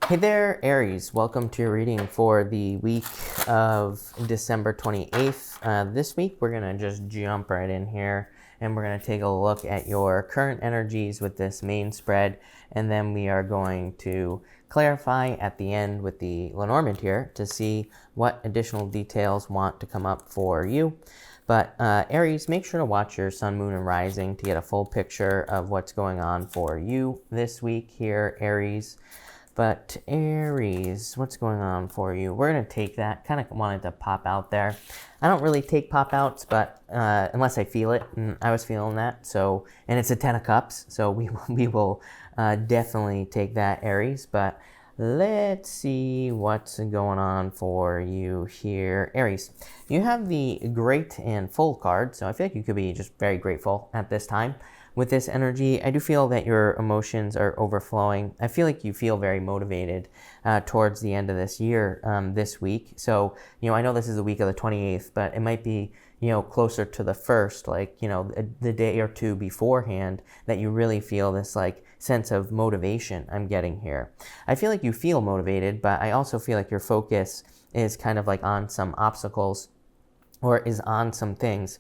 Hey there, Aries. Welcome to your reading for the week of December 28th. This week, we're going to just jump right in here and we're going to take a look at your current energies with this main spread. And then we are going to clarify at the end with the Lenormand here to see what additional details want to come up for you. But Aries, make sure to watch your sun, moon, and rising to get a full picture of what's going on for you this week here, Aries. But Aries, what's going on for you? We're going to take that. Kind of wanted to pop out there. I don't really take pop outs, but unless I feel it, and I was feeling that. So, and it's a 10 of cups, so we will definitely take that, Aries. But let's see what's going on for you here, Aries. You have the Great and Full card, so I feel like you could be just very grateful at this time. With this energy, I do feel that your emotions are overflowing. I feel like you feel very motivated towards the end of this year, this week. So, I know this is the week of the 28th, but it might be, closer to the 1st, like, the day or two beforehand that you really feel this, like, sense of motivation I'm getting here. I feel like you feel motivated, but I also feel like your focus is kind of like on some obstacles or is on some things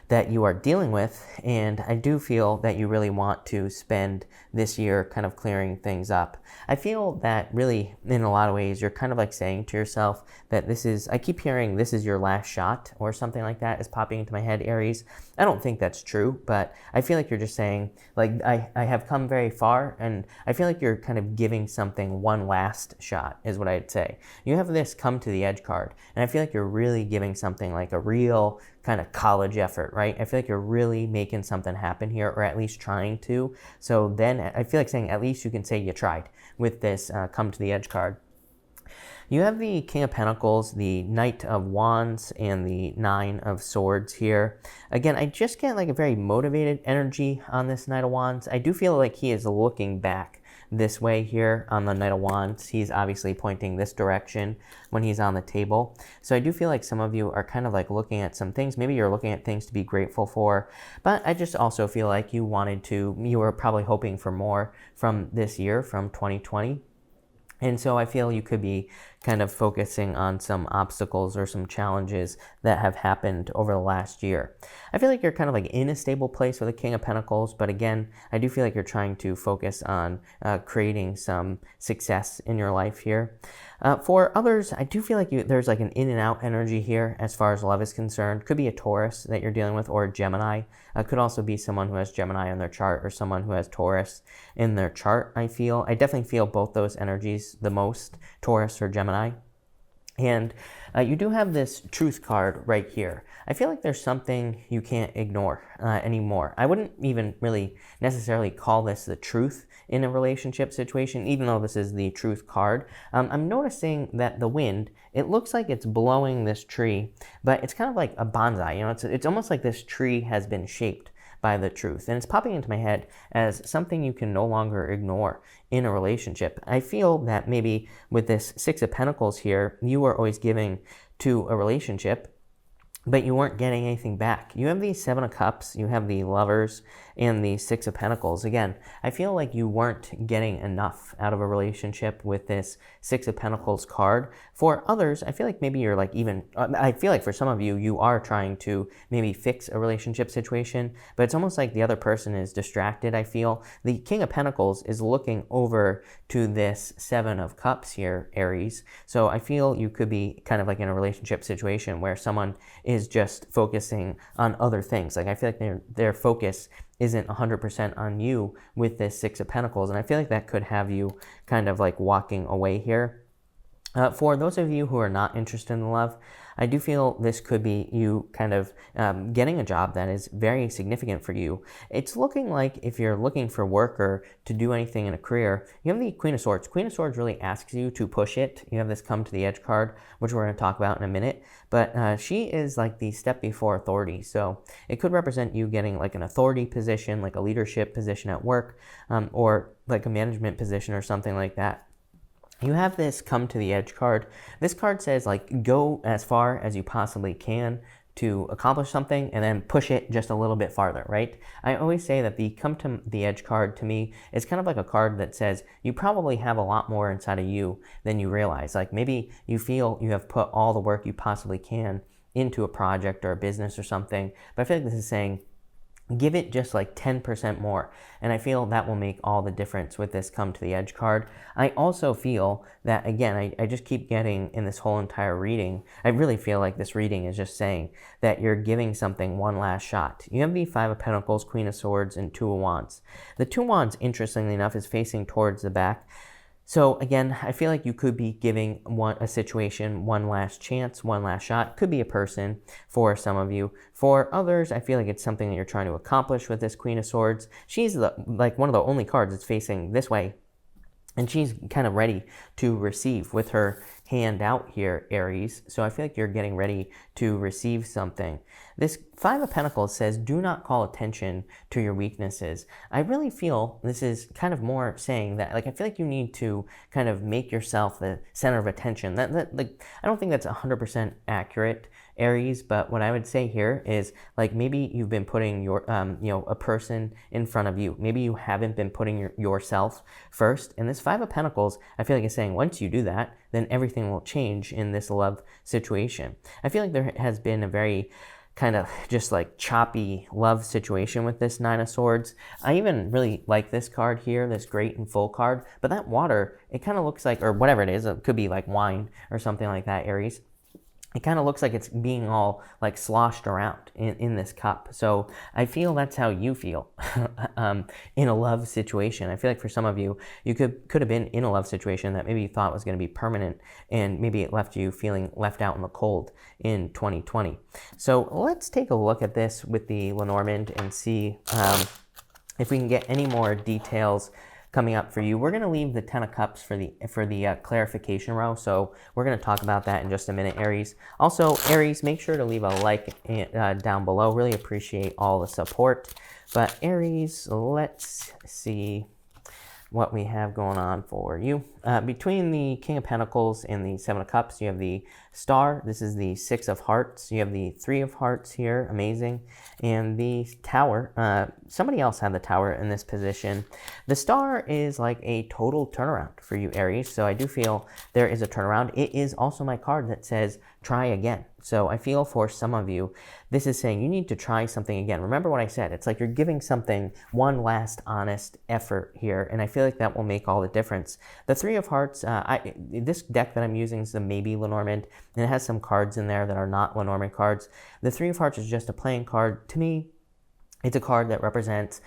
that you are dealing with, and I do feel that you really want to spend this year kind of clearing things up. I feel that really, in a lot of ways, you're kind of like saying to yourself that I keep hearing this is your last shot or something like that is popping into my head, Aries. I don't think that's true, but I feel like you're just saying, like, I have come very far, and I feel like you're kind of giving something one last shot, is what I'd say. You have this come to the edge card, and I feel like you're really giving something like a real kind of college effort, right? I feel like you're really making something happen here, or at least trying to. So then I feel like saying at least you can say you tried with this come to the edge card. You have the King of Pentacles, the Knight of Wands, and the Nine of Swords here. Again, I just get like a very motivated energy on this Knight of Wands. I do feel like he is looking back this way here on the Knight of Wands. He's obviously pointing this direction when he's on the table. So I do feel like some of you are kind of like looking at some things. Maybe you're looking at things to be grateful for, but I just also feel like you were probably hoping for more from this year, from 2020. And so I feel you could be kind of focusing on some obstacles or some challenges that have happened over the last year. I feel like you're kind of like in a stable place with the King of Pentacles, but again, I do feel like you're trying to focus on creating some success in your life here. For others, I do feel like there's like an in and out energy here as far as love is concerned. Could be a Taurus that you're dealing with, or a Gemini. Could also be someone who has Gemini on their chart or someone who has Taurus in their chart, I definitely feel both those energies the most, Taurus or Gemini. And you do have this Truth card right here. I feel like there's something you can't ignore anymore. I wouldn't even really necessarily call this the truth in a relationship situation, even though this is the Truth card. I'm noticing that the wind, it looks like it's blowing this tree, but it's kind of like a bonsai. It's almost like this tree has been shaped by the truth. And it's popping into my head as something you can no longer ignore in a relationship. I feel that maybe with this Six of Pentacles here, you were always giving to a relationship, but you weren't getting anything back. You have the Seven of Cups, you have the Lovers, and the Six of Pentacles. Again, I feel like you weren't getting enough out of a relationship with this Six of Pentacles card. For others, I feel like maybe you're like I feel like for some of you, you are trying to maybe fix a relationship situation, but it's almost like the other person is distracted, I feel. The King of Pentacles is looking over to this Seven of Cups here, Aries. So I feel you could be kind of like in a relationship situation where someone is just focusing on other things. Like I feel like their focus isn't 100% on you with this Six of Pentacles, and I feel like that could have you kind of like walking away here. For those of you who are not interested in love, I do feel this could be you kind of getting a job that is very significant for you. It's looking like if you're looking for work or to do anything in a career, you have the Queen of Swords. Queen of Swords really asks you to push it. You have this come to the edge card, which we're going to talk about in a minute. But she is like the step before authority. So it could represent you getting like an authority position, like a leadership position at work, or like a management position or something like that. You have this come to the edge card. This card says like go as far as you possibly can to accomplish something and then push it just a little bit farther, right? I always say that the come to the edge card to me is kind of like a card that says you probably have a lot more inside of you than you realize. Like maybe you feel you have put all the work you possibly can into a project or a business or something, but I feel like this is saying give it just like 10% more. And I feel that will make all the difference with this come to the edge card. I also feel that, again, I just keep getting in this whole entire reading, I really feel like this reading is just saying that you're giving something one last shot. You have the Five of Pentacles, Queen of Swords, and Two of Wands. The Two of Wands, interestingly enough, is facing towards the back. So again, I feel like you could be giving a situation one last chance, one last shot. Could be a person for some of you. For others, I feel like it's something that you're trying to accomplish with this Queen of Swords. She's like one of the only cards that's facing this way. And she's kind of ready to receive with her hand out here, Aries. So I feel like you're getting ready to receive something. This Five of Pentacles says, do not call attention to your weaknesses. I really feel this is kind of more saying that, like, I feel like you need to kind of make yourself the center of attention. Like, I don't think that's 100% accurate, Aries, but what I would say here is, like, maybe you've been putting your, a person in front of you. Maybe you haven't been putting yourself first. And this Five of Pentacles, I feel like it's saying once you do that, then everything will change in this love situation. I feel like there has been a very kind of just like choppy love situation with this Nine of Swords. I even really like this card here, this Great and Full card, but that water, it kind of looks like, or whatever it is, it could be like wine or something like that, Aries. It kind of looks like it's being all like sloshed around in this cup. So I feel that's how you feel in a love situation. I feel like for some of you, you could have been in a love situation that maybe you thought was going to be permanent, and maybe it left you feeling left out in the cold in 2020. So let's take a look at this with the Lenormand and see if we can get any more details coming up for you. We're going to leave the Ten of Cups for the clarification row, so we're going to talk about that in just a minute, Aries. Also, Aries, make sure to leave a like down below. Really appreciate all the support. But Aries, let's see what we have going on for you. Between the King of Pentacles and the Seven of Cups, you have the Star. This is the Six of Hearts. You have the Three of Hearts here, amazing. And the Tower, somebody else had the Tower in this position. The Star is like a total turnaround for you, Aries. So I do feel there is a turnaround. It is also my card that says try again. So I feel for some of you, this is saying you need to try something again. Remember what I said. It's like you're giving something one last honest effort here, and I feel like that will make all the difference. The Three of Hearts, this deck that I'm using is the Maybe Lenormand, and it has some cards in there that are not Lenormand cards. The Three of Hearts is just a playing card. To me, it's a card that represents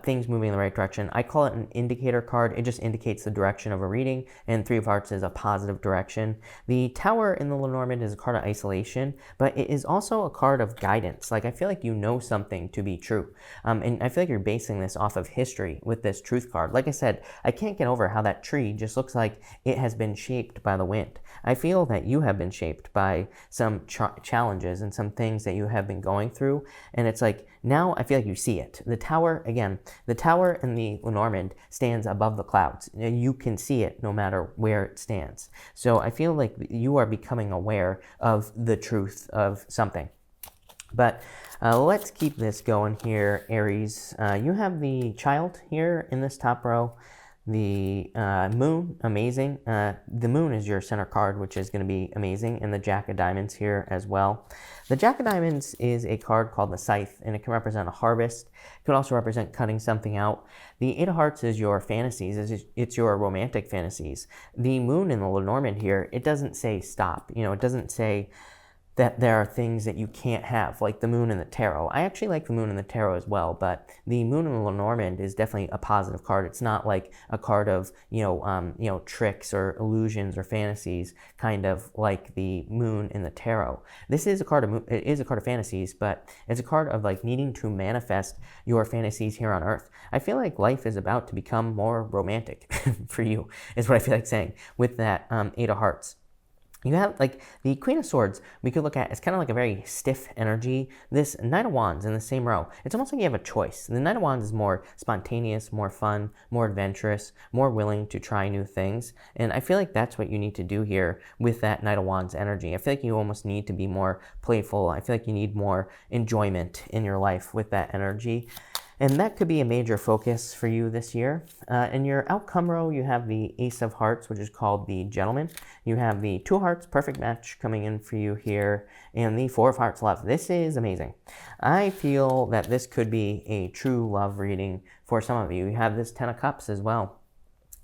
things moving in the right direction. I call it an indicator card. It just indicates the direction of a reading, and Three of Hearts is a positive direction. The Tower in the Lenormand is a card of isolation, but it is also a card of guidance. Like, I feel like you know something to be true. And I feel like you're basing this off of history with this Truth card. Like I said, I can't get over how that tree just looks like it has been shaped by the wind. I feel that you have been shaped by some challenges and some things that you have been going through, and it's like, now I feel like you see it. The Tower, again, the Tower in the Lenormand stands above the clouds. You can see it no matter where it stands. So I feel like you are becoming aware of the truth of something. But let's keep this going here, Aries. You have the Child here in this top row. The Moon, amazing. The Moon is your center card, which is going to be amazing, and the Jack of Diamonds here as well. The Jack of Diamonds is a card called the Scythe, and it can represent a harvest. It can also represent cutting something out. The Eight of Hearts is your fantasies. It's your romantic fantasies. The Moon in the Lenormand here, it doesn't say stop. You know, it doesn't say that there are things that you can't have, like the Moon in the Tarot. I actually like the Moon in the Tarot as well, but the Moon in the Lenormand is definitely a positive card. It's not like a card of, tricks or illusions or fantasies, kind of like the Moon in the Tarot. This is a card of, it is a card of fantasies, but it's a card of like needing to manifest your fantasies here on Earth. I feel like life is about to become more romantic for you, is what I feel like saying with that Eight of Hearts. You have like the Queen of Swords, we could look at as kind of like a very stiff energy. This Knight of Wands in the same row, it's almost like you have a choice. The Knight of Wands is more spontaneous, more fun, more adventurous, more willing to try new things. And I feel like that's what you need to do here with that Knight of Wands energy. I feel like you almost need to be more playful. I feel like you need more enjoyment in your life with that energy. And that could be a major focus for you this year. In your outcome row, you have the Ace of Hearts, which is called the Gentleman. You have the Two of Hearts, perfect match coming in for you here, and the Four of Hearts, love. This is amazing. I feel that this could be a true love reading for some of you. You have this Ten of Cups as well.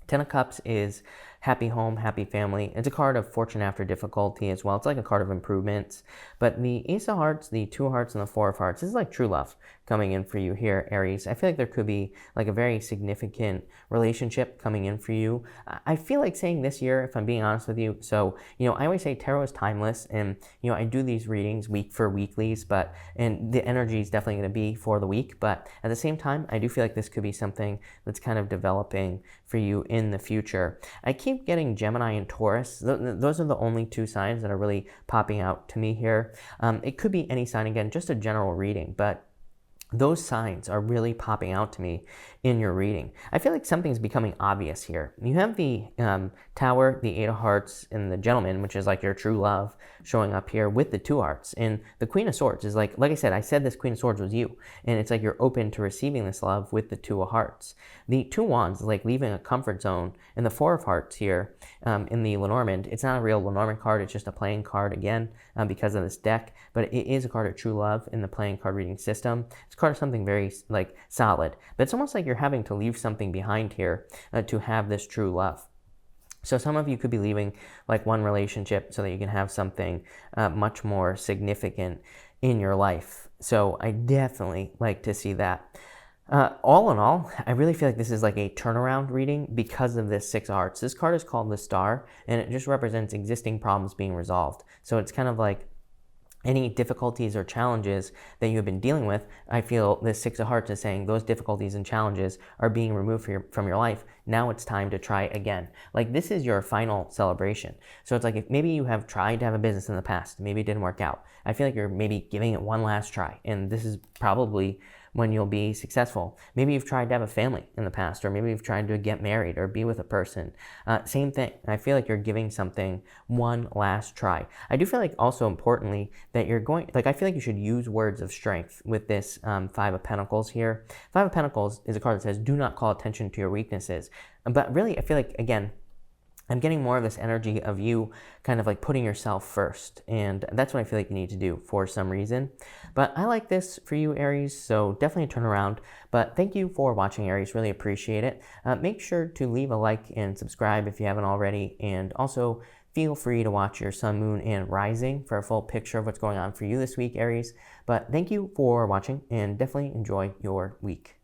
Ten of Cups is happy home, happy family. It's a card of fortune after difficulty as well. It's like a card of improvements. But the Ace of Hearts, the Two of Hearts, and the Four of Hearts, this is like true love coming in for you here, Aries. I feel like there could be like a very significant relationship coming in for you. I feel like saying this year, if I'm being honest with you. So, I always say tarot is timeless, and, I do these readings week for weeklies, and the energy is definitely going to be for the week. But at the same time, I do feel like this could be something that's kind of developing for you in the future. I keep getting Gemini and Taurus. Those are the only two signs that are really popping out to me here. It could be any sign, again, just a general reading, but those signs are really popping out to me in your reading. I feel like something's becoming obvious here. You have the Tower, the Eight of Hearts, and the Gentleman, which is like your true love, showing up here with the Two of Hearts. And the Queen of Swords is like I said this Queen of Swords was you. And it's like you're open to receiving this love with the Two of Hearts. The Two of Wands is like leaving a comfort zone. And the Four of Hearts here in the Lenormand, it's not a real Lenormand card, it's just a playing card again because of this deck. But it is a card of true love in the playing card reading system. It's a card of something very like solid. But it's almost like you're having to leave something behind here to have this true love. So some of you could be leaving like one relationship so that you can have something much more significant in your life. So I definitely like to see that. All in all, I really feel like this is like a turnaround reading because of this Six of Hearts. This card is called the Star, and it just represents existing problems being resolved. So it's kind of like any difficulties or challenges that you have been dealing with. I feel this Six of Hearts is saying those difficulties and challenges are being removed from your life. Now it's time to try again. Like this is your final celebration. So it's like if maybe you have tried to have a business in the past, maybe it didn't work out. I feel like you're maybe giving it one last try, and this is probably when you'll be successful. Maybe you've tried to have a family in the past, or maybe you've tried to get married or be with a person. Same thing. I feel like you're giving something one last try. I do feel like also importantly that you're going, like I feel like you should use words of strength with this Five of Pentacles here. Five of Pentacles is a card that says, do not call attention to your weaknesses. But really, I feel like, again, I'm getting more of this energy of you kind of like putting yourself first. And that's what I feel like you need to do for some reason. But I like this for you, Aries, so definitely turn around. But thank you for watching, Aries. Really appreciate it. Make sure to leave a like and subscribe if you haven't already. And also feel free to watch your sun, moon, and rising for a full picture of what's going on for you this week, Aries. But thank you for watching, and definitely enjoy your week.